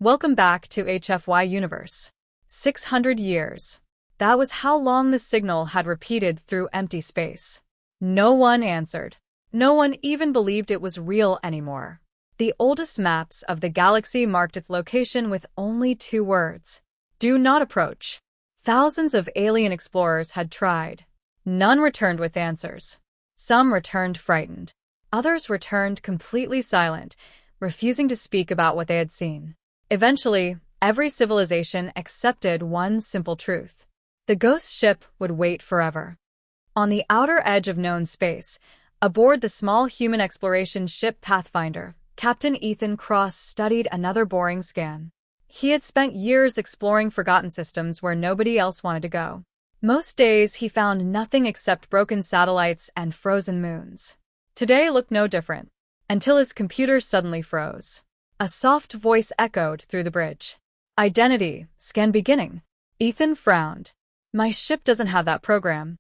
Welcome back to HFY Universe. 600 years. That was how long the signal had repeated through empty space. No one answered. No one even believed it was real anymore. The oldest maps of the galaxy marked its location with only 2 words. Do not approach. Thousands of alien explorers had tried. None returned with answers. Some returned frightened. Others returned completely silent, refusing to speak about what they had seen. Eventually, every civilization accepted one simple truth. The ghost ship would wait forever. On the outer edge of known space, aboard the small human exploration ship Pathfinder, Captain Ethan Cross studied another boring scan. He had spent years exploring forgotten systems where nobody else wanted to go. Most days, he found nothing except broken satellites and frozen moons. Today looked no different, until his computer suddenly froze. A soft voice echoed through the bridge. Identity, scan beginning. Ethan frowned. My ship doesn't have that program.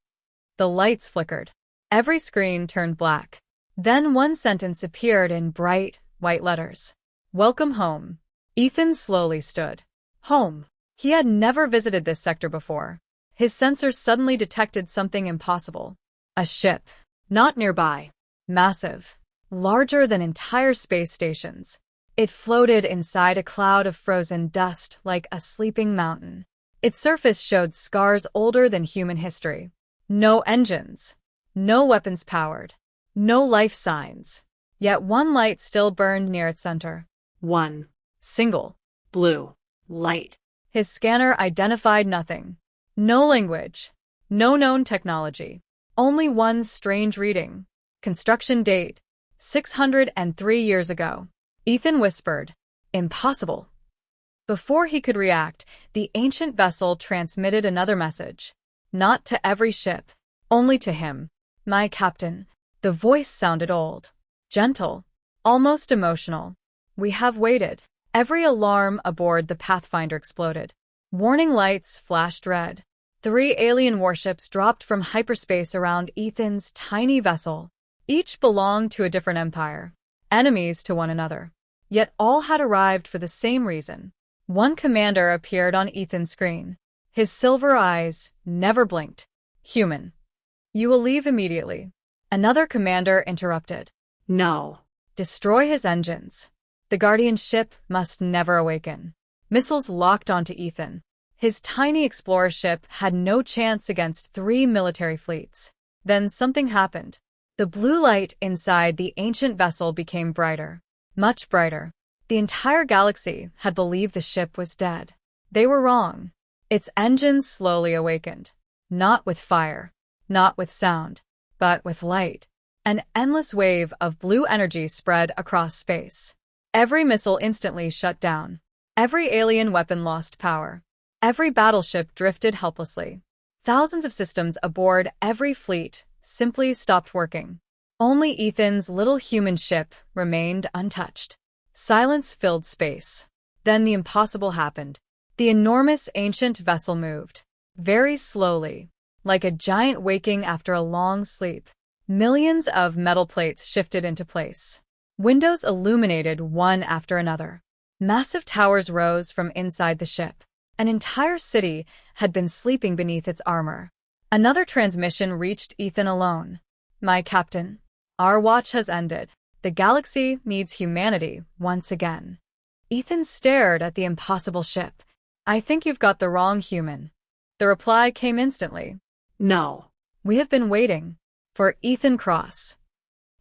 The lights flickered. Every screen turned black. Then one sentence appeared in bright, white letters. Welcome home. Ethan slowly stood. Home. He had never visited this sector before. His sensors suddenly detected something impossible. A ship. Not nearby. Massive. Larger than entire space stations. It floated inside a cloud of frozen dust like a sleeping mountain. Its surface showed scars older than human history. No engines. No weapons powered. No life signs. Yet one light still burned near its center. One. Single. Blue. Light. His scanner identified nothing. No language. No known technology. Only one strange reading. Construction date. 603 years ago. Ethan whispered, Impossible. Before he could react, the ancient vessel transmitted another message. Not to every ship. Only to him. My captain. The voice sounded old. Gentle. Almost emotional. We have waited. Every alarm aboard the Pathfinder exploded. Warning lights flashed red. 3 alien warships dropped from hyperspace around Ethan's tiny vessel. Each belonged to a different empire. Enemies to one another. Yet all had arrived for the same reason. One commander appeared on Ethan's screen. His silver eyes never blinked. Human. You will leave immediately. Another commander interrupted. No. Destroy his engines. The Guardian ship must never awaken. Missiles locked onto Ethan. His tiny explorer ship had no chance against 3 military fleets. Then something happened. The blue light inside the ancient vessel became brighter. Much brighter. The entire galaxy had believed the ship was dead. They were wrong. Its engines slowly awakened. Not with fire. Not with sound. But with light. An endless wave of blue energy spread across space. Every missile instantly shut down. Every alien weapon lost power. Every battleship drifted helplessly. Thousands of systems aboard every fleet simply stopped working. Only Ethan's little human ship remained untouched. Silence filled space. Then the impossible happened. The enormous ancient vessel moved. Very slowly. Like a giant waking after a long sleep. Millions of metal plates shifted into place. Windows illuminated one after another. Massive towers rose from inside the ship. An entire city had been sleeping beneath its armor. Another transmission reached Ethan alone. My captain. Our watch has ended. The galaxy needs humanity once again. Ethan stared at the impossible ship. I think you've got the wrong human. The reply came instantly. No. We have been waiting. For Ethan Cross.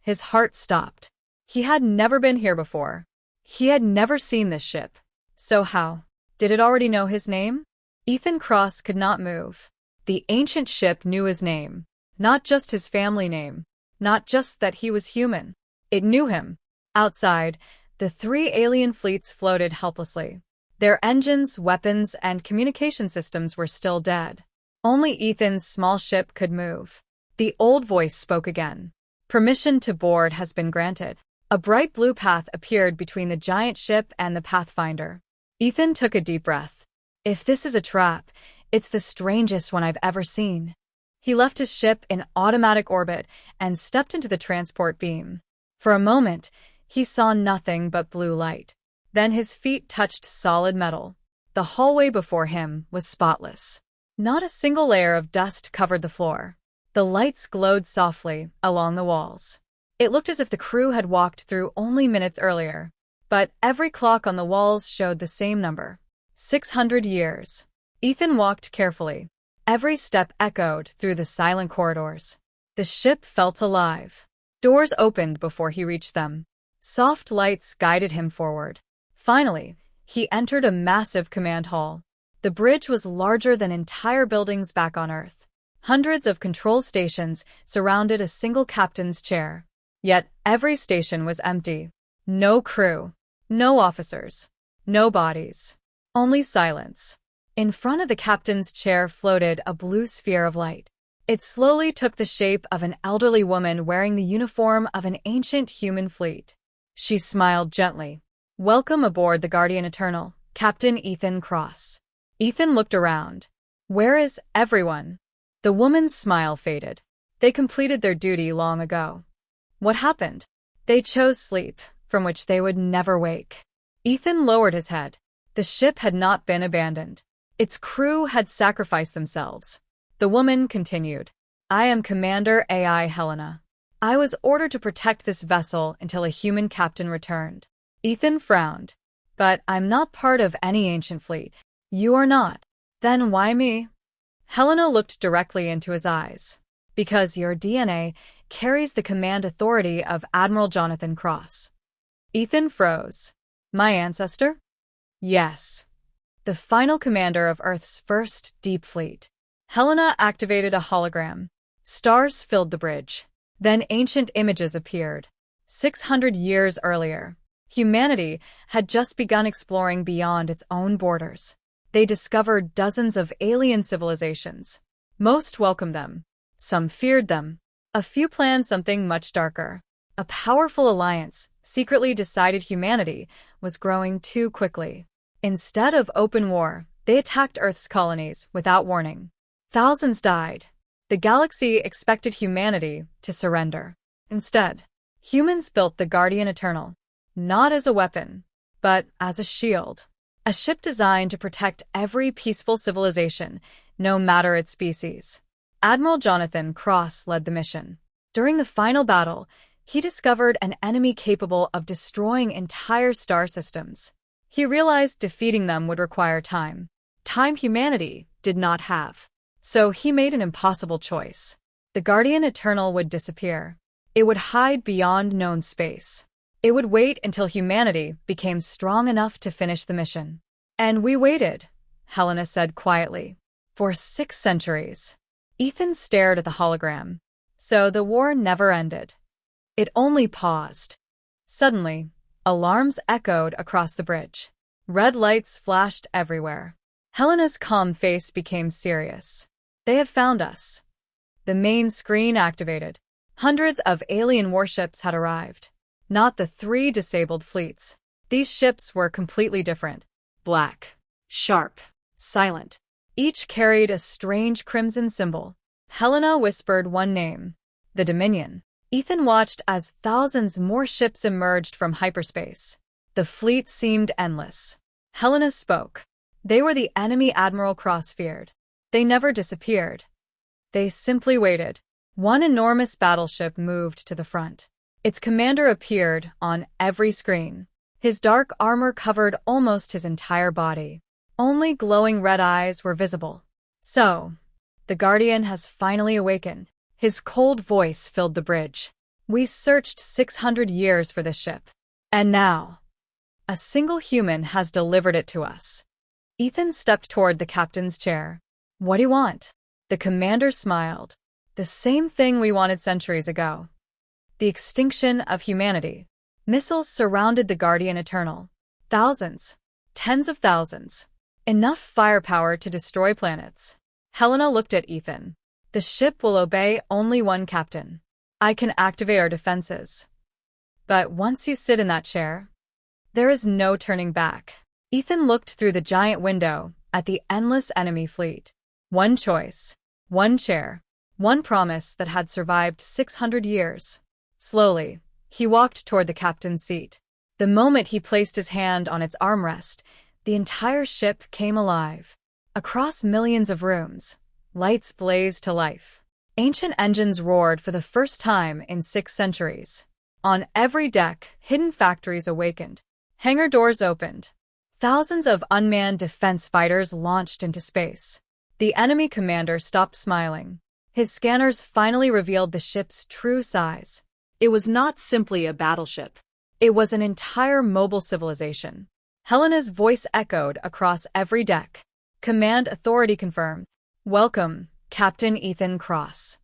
His heart stopped. He had never been here before. He had never seen this ship. So how? Did it already know his name? Ethan Cross could not move. The ancient ship knew his name. Not just his family name. Not just that he was human. It knew him. Outside, the 3 alien fleets floated helplessly. Their engines, weapons, and communication systems were still dead. Only Ethan's small ship could move. The old voice spoke again. Permission to board has been granted. A bright blue path appeared between the giant ship and the Pathfinder. Ethan took a deep breath. If this is a trap, it's the strangest one I've ever seen. He left his ship in automatic orbit and stepped into the transport beam. For a moment, he saw nothing but blue light. Then his feet touched solid metal. The hallway before him was spotless. Not a single layer of dust covered the floor. The lights glowed softly along the walls. It looked as if the crew had walked through only minutes earlier. But every clock on the walls showed the same number. 600 years. Ethan walked carefully. Every step echoed through the silent corridors. The ship felt alive. Doors opened before he reached them. Soft lights guided him forward. Finally, he entered a massive command hall. The bridge was larger than entire buildings back on Earth. Hundreds of control stations surrounded a single captain's chair. Yet every station was empty. No crew. No officers. No bodies. Only silence. In front of the captain's chair floated a blue sphere of light. It slowly took the shape of an elderly woman wearing the uniform of an ancient human fleet. She smiled gently. "Welcome aboard the Guardian Eternal, Captain Ethan Cross." Ethan looked around. "Where is everyone?" The woman's smile faded. "They completed their duty long ago." "What happened?" "They chose sleep, from which they would never wake." Ethan lowered his head. The ship had not been abandoned. Its crew had sacrificed themselves. The woman continued. "I am Commander AI Helena. I was ordered to protect this vessel until a human captain returned." Ethan frowned. "But I'm not part of any ancient fleet." "You are not. Then why me?" Helena looked directly into his eyes. "Because your DNA carries the command authority of Admiral Jonathan Cross." Ethan froze. "My ancestor?" "Yes. The final commander of Earth's first deep fleet." Helena activated a hologram. Stars filled the bridge. Then ancient images appeared. 600 years earlier, humanity had just begun exploring beyond its own borders. They discovered dozens of alien civilizations. Most welcomed them. Some feared them. A few planned something much darker. A powerful alliance secretly decided humanity was growing too quickly. Instead of open war, they attacked Earth's colonies without warning. Thousands died. The galaxy expected humanity to surrender. Instead, humans built the Guardian Eternal, not as a weapon, but as a shield. A ship designed to protect every peaceful civilization, no matter its species. Admiral Jonathan Cross led the mission. During the final battle, he discovered an enemy capable of destroying entire star systems. He realized defeating them would require time. Time humanity did not have. So he made an impossible choice. The Guardian Eternal would disappear. It would hide beyond known space. It would wait until humanity became strong enough to finish the mission. And we waited, Helena said quietly. For 6 centuries. Ethan stared at the hologram. So the war never ended. It only paused. Suddenly, alarms echoed across the bridge. Red lights flashed everywhere. Helena's calm face became serious. "They have found us." The main screen activated. Hundreds of alien warships had arrived. Not the 3 disabled fleets. These ships were completely different. Black. Sharp. Silent. Each carried a strange crimson symbol. Helena whispered one name. The Dominion. Ethan watched as thousands more ships emerged from hyperspace. The fleet seemed endless. Helena spoke. They were the enemy Admiral Cross feared. They never disappeared. They simply waited. One enormous battleship moved to the front. Its commander appeared on every screen. His dark armor covered almost his entire body. Only glowing red eyes were visible. "So, the Guardian has finally awakened." His cold voice filled the bridge. "We searched 600 years for this ship. And now, a single human has delivered it to us." Ethan stepped toward the captain's chair. "What do you want?" The commander smiled. "The same thing we wanted centuries ago. The extinction of humanity." Missiles surrounded the Guardian Eternal. Thousands. Tens of thousands. Enough firepower to destroy planets. Helena looked at Ethan. "The ship will obey only one captain. I can activate our defenses. But once you sit in that chair, there is no turning back." Ethan looked through the giant window at the endless enemy fleet. One choice, one chair, one promise that had survived 600 years. Slowly, he walked toward the captain's seat. The moment he placed his hand on its armrest, the entire ship came alive. Across millions of rooms, lights blazed to life. Ancient engines roared for the first time in 6 centuries. On every deck, hidden factories awakened. Hangar doors opened. Thousands of unmanned defense fighters launched into space. The enemy commander stopped smiling. His scanners finally revealed the ship's true size. It was not simply a battleship. It was an entire mobile civilization. Helena's voice echoed across every deck. Command authority confirmed. Welcome, Captain Ethan Cross.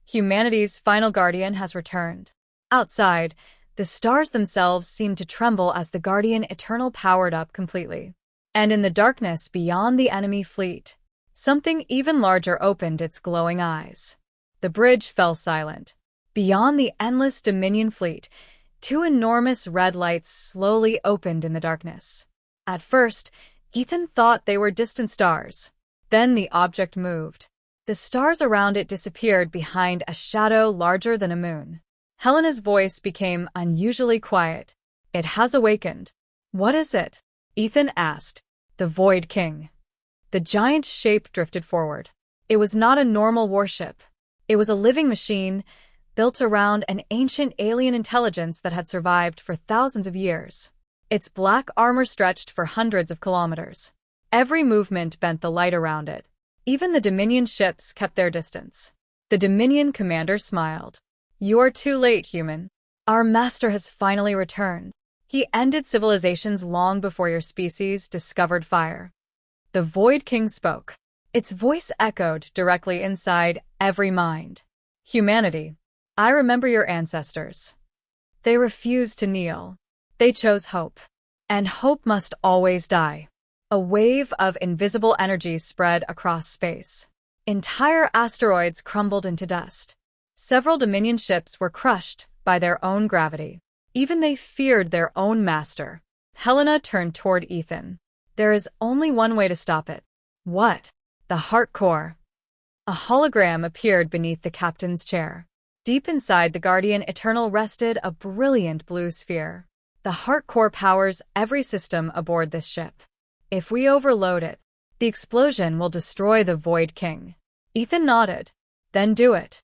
Humanity's final guardian has returned. Outside, the stars themselves seemed to tremble as the Guardian Eternal powered up completely. And in the darkness beyond the enemy fleet, something even larger opened its glowing eyes. The bridge fell silent. Beyond the endless Dominion fleet, 2 enormous red lights slowly opened in the darkness. At first, Ethan thought they were distant stars. Then the object moved. The stars around it disappeared behind a shadow larger than a moon. Helena's voice became unusually quiet. It has awakened. What is it? Ethan asked. The Void King. The giant shape drifted forward. It was not a normal warship. It was a living machine, built around an ancient alien intelligence that had survived for thousands of years. Its black armor stretched for hundreds of kilometers. Every movement bent the light around it. Even the Dominion ships kept their distance. The Dominion commander smiled. You are too late, human. Our master has finally returned. He ended civilizations long before your species discovered fire. The Void King spoke. Its voice echoed directly inside every mind. Humanity, I remember your ancestors. They refused to kneel. They chose hope. And hope must always die. A wave of invisible energy spread across space. Entire asteroids crumbled into dust. Several Dominion ships were crushed by their own gravity. Even they feared their own master. Helena turned toward Ethan. There is only one way to stop it. What? The heart core. A hologram appeared beneath the captain's chair. Deep inside the Guardian Eternal rested a brilliant blue sphere. The heart core powers every system aboard this ship. If we overload it, the explosion will destroy the Void King. Ethan nodded. Then do it.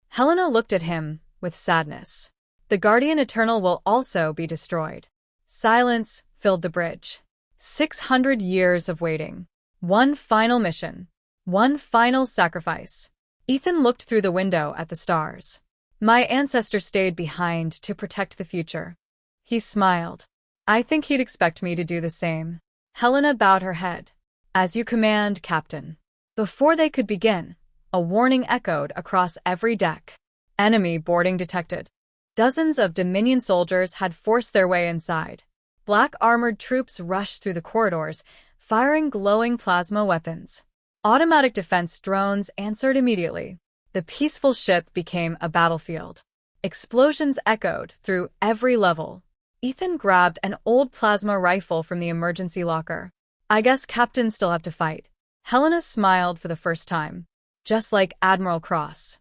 Helena looked at him with sadness. The Guardian Eternal will also be destroyed. Silence filled the bridge. 600 years of waiting. One final mission. One final sacrifice. Ethan looked through the window at the stars. My ancestor stayed behind to protect the future. He smiled. I think he'd expect me to do the same. Helena bowed her head. As you command, Captain. Before they could begin, a warning echoed across every deck. Enemy boarding detected. Dozens of Dominion soldiers had forced their way inside. Black armored troops rushed through the corridors, firing glowing plasma weapons. Automatic defense drones answered immediately. The peaceful ship became a battlefield. Explosions echoed through every level. Ethan grabbed an old plasma rifle from the emergency locker. I guess captains still have to fight. Helena smiled for the first time. Just like Admiral Cross.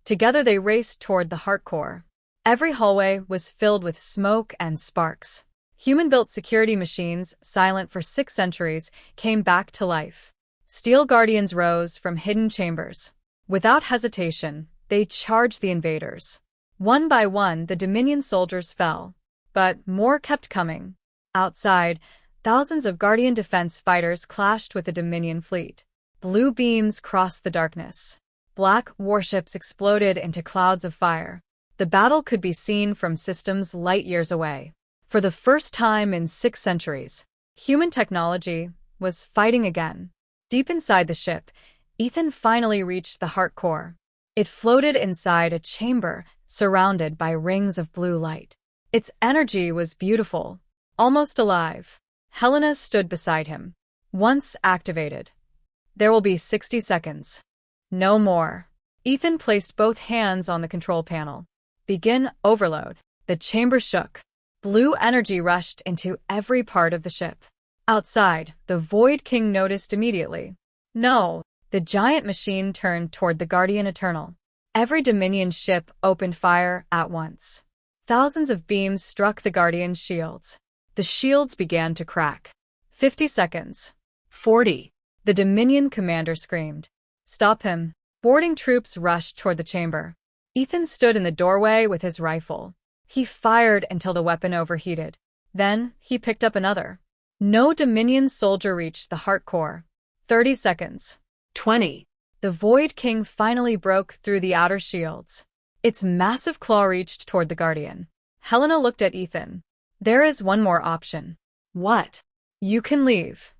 Together they raced toward the heart core. Every hallway was filled with smoke and sparks. Human-built security machines, silent for 6 centuries, came back to life. Steel guardians rose from hidden chambers. Without hesitation, they charged the invaders. One by one, the Dominion soldiers fell. But more kept coming. Outside, thousands of Guardian defense fighters clashed with the Dominion fleet. Blue beams crossed the darkness. Black warships exploded into clouds of fire. The battle could be seen from systems light years away. For the first time in 6 centuries, human technology was fighting again. Deep inside the ship, Ethan finally reached the heart core. It floated inside a chamber surrounded by rings of blue light. Its energy was beautiful, almost alive. Helena stood beside him. Once activated, there will be 60 seconds. No more. Ethan placed both hands on the control panel. Begin overload. The chamber shook. Blue energy rushed into every part of the ship. Outside, the Void King noticed immediately. No. The giant machine turned toward the Guardian Eternal. Every Dominion ship opened fire at once. Thousands of beams struck the Guardian's shields. The shields began to crack. 50 seconds. 40. The Dominion commander screamed. Stop him. Boarding troops rushed toward the chamber. Ethan stood in the doorway with his rifle. He fired until the weapon overheated. Then, he picked up another. No Dominion soldier reached the heart core. 30 seconds. 20. The Void King finally broke through the outer shields. Its massive claw reached toward the Guardian. Helena looked at Ethan. There is one more option. What? You can leave.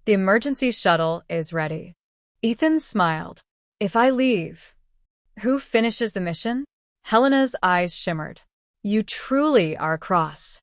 The emergency shuttle is ready. Ethan smiled. If I leave, who finishes the mission? Helena's eyes shimmered. You truly are cross.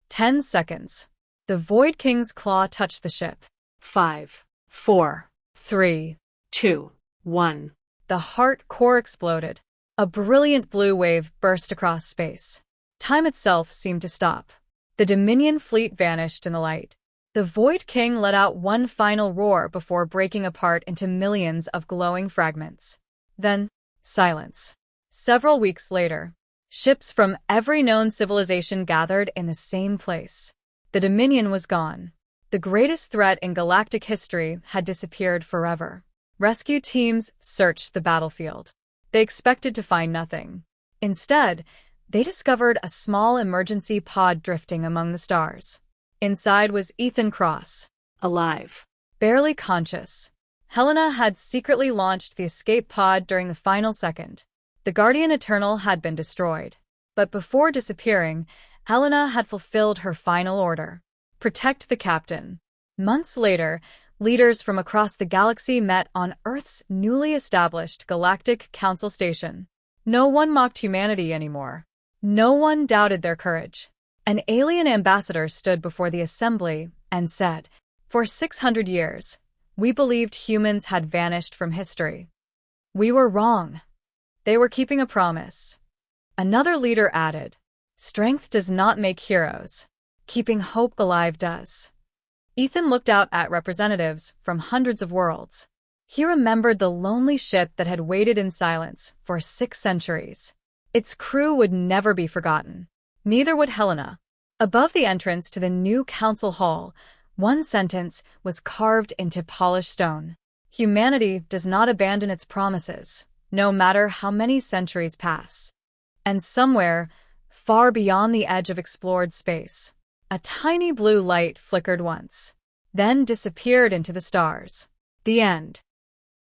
10 seconds. The Void King's claw touched the ship. 5, 4, 3, 2, 1. The heart core exploded. A brilliant blue wave burst across space. Time itself seemed to stop. The Dominion fleet vanished in the light. The Void King let out one final roar before breaking apart into millions of glowing fragments. Then, silence. Several weeks later, ships from every known civilization gathered in the same place. The Dominion was gone. The greatest threat in galactic history had disappeared forever. Rescue teams searched the battlefield. They expected to find nothing. Instead, they discovered a small emergency pod drifting among the stars. Inside was Ethan Cross, alive, barely conscious. Helena had secretly launched the escape pod during the final second. The Guardian Eternal had been destroyed. But before disappearing, Helena had fulfilled her final order. Protect the captain. Months later, leaders from across the galaxy met on Earth's newly established Galactic Council Station. No one mocked humanity anymore. No one doubted their courage. An alien ambassador stood before the assembly and said, "For 600 years, we believed humans had vanished from history. We were wrong. They were keeping a promise." Another leader added, "Strength does not make heroes. Keeping hope alive does." Ethan looked out at representatives from hundreds of worlds. He remembered the lonely ship that had waited in silence for 6 centuries. Its crew would never be forgotten. Neither would Helena. Above the entrance to the new council hall, one sentence was carved into polished stone. Humanity does not abandon its promises, no matter how many centuries pass. And somewhere, far beyond the edge of explored space, a tiny blue light flickered once, then disappeared into the stars. The end.